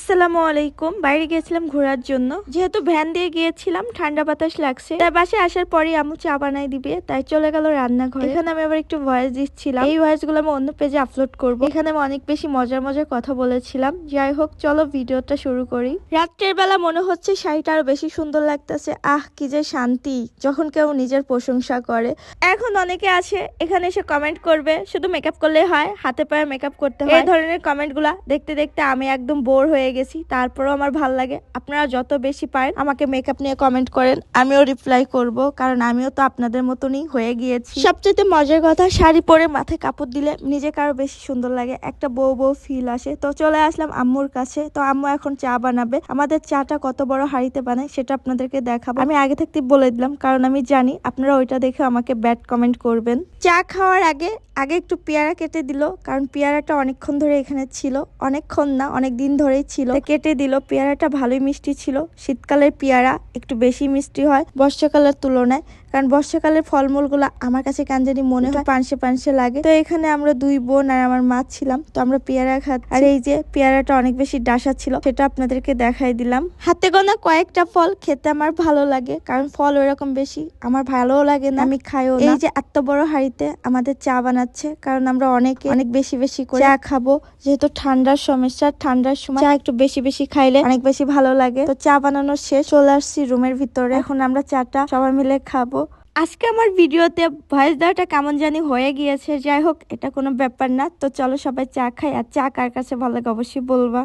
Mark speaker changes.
Speaker 1: আসসালামু আলাইকুম। বাইরে গিয়েছিলাম ঘোরার জন্য, যেহেতু ভ্যান দিয়ে গিয়েছিলাম ঠান্ডা বাতাস লাগছে, তাই বাসায় আসার পরে আম্মু চা বানাই দিবে, তাই চলে গেল রান্নাঘরে। এখানে আমি আবার একটু ভয়েস দিচ্ছিলাম, এই ভয়েস গুলো আমি অন্য পেজে আপলোড করব। এখানে আমি অনেক বেশি মজার মজার কথা বলেছিলাম। যাই হোক, চলো ভিডিওটা শুরু করি। রাত্রের বেলা মনে হচ্ছে শাড়িটা আরো বেশি সুন্দর লাগতেছে। আহ, কি যে শান্তি যখন কেউ নিজের প্রশংসা করে। এখন অনেকে আছে এখানে এসে কমেন্ট করবে শুধু মেকআপ করলে হয়, হাতে পায়ে মেকআপ করতে হয়। এই ধরনের কমেন্ট গুলা দেখতে দেখতে আমি একদম বোর হয়ে গেছি। তারপরেও আমার ভাল লাগে। আপনারা যত বেশি পারেন আমাকে মেকআপ নিয়ে কমেন্ট করেন, আমিও রিপ্লাই করব, কারণ আমিও তো আপনাদের মতনই হয়ে গিয়েছি। সবচেয়ে মজার কথা, শাড়ি পরে মাথায় কাপড় দিলে নিজেকে আরো বেশি সুন্দর লাগে, একটা বউ বউ ফিল আসে। তো চলে আসলাম আম্মুর কাছে। তো আম্মু এখন চা বানাবে। আমাদের চাটা কত বড় হাঁড়িতে বানায় সেটা আপনাদেরকে দেখাবো। আমি আগে থাকতে বলে দিলাম, কারণ আমি জানি আপনারা ওইটা দেখে আমাকে ব্যাড কমেন্ট করবেন। চা খাওয়ার আগে আগে একটু পেয়ারা কেটে দিল, কারণ পেয়ারাটা অনেকক্ষণ ধরে এখানে ছিল, অনেকক্ষণ না অনেক দিন ধরেই ছিল, কেটে দিল। পেয়ারাটা ভালোই মিষ্টি ছিল। শীতকালের পেয়ারা একটু বেশি মিষ্টি হয় বর্ষাকালের তুলনায়, কারণ বর্ষাকালের ফলমূলগুলো আমার কাছে কেন জানি মনে হয় পানসে পানসে লাগে। তো এখানে আমরা দুই বোন আর আমার মা ছিলাম, তো আমরা পেয়ারা খাচ্ছি। আর এই যে পেয়ারাটা অনেক বেশি ডাসা ছিল, সেটা আপনাদেরকে দেখাই দিলাম। হাতে গোনা কয়েকটা ফল খেতে আমার ভালো লাগে, কারণ ফল ওইরকম বেশি আমার ভালোও লাগে না, আমি খাইও না। এই যে এত বড় হাঁড়িতে আমাদের চা বানাচ্ছে, কারণ আমরা অনেকে অনেক বেশি বেশি করে চা খাবো, যেহেতু ঠান্ডার সমস্যা। ঠান্ডার সময় চা একটু বেশি বেশি খাইলে অনেক বেশি ভালো লাগে। তো চা বানানো শেষ, চলে আসছি রুমের ভিতরে। এখন আমরা চাটা সবাই মিলে খাবো। আজকে আমার ভিডিওতে ভয়েস দেওয়াটা কেমন জানি হয়ে গিয়েছে। যাই হোক, এটা কোনো ব্যাপার না। তো চলো সবাই চা খাই। আর চা কার কাছে ভালো লাগে অবশ্যই বলবা।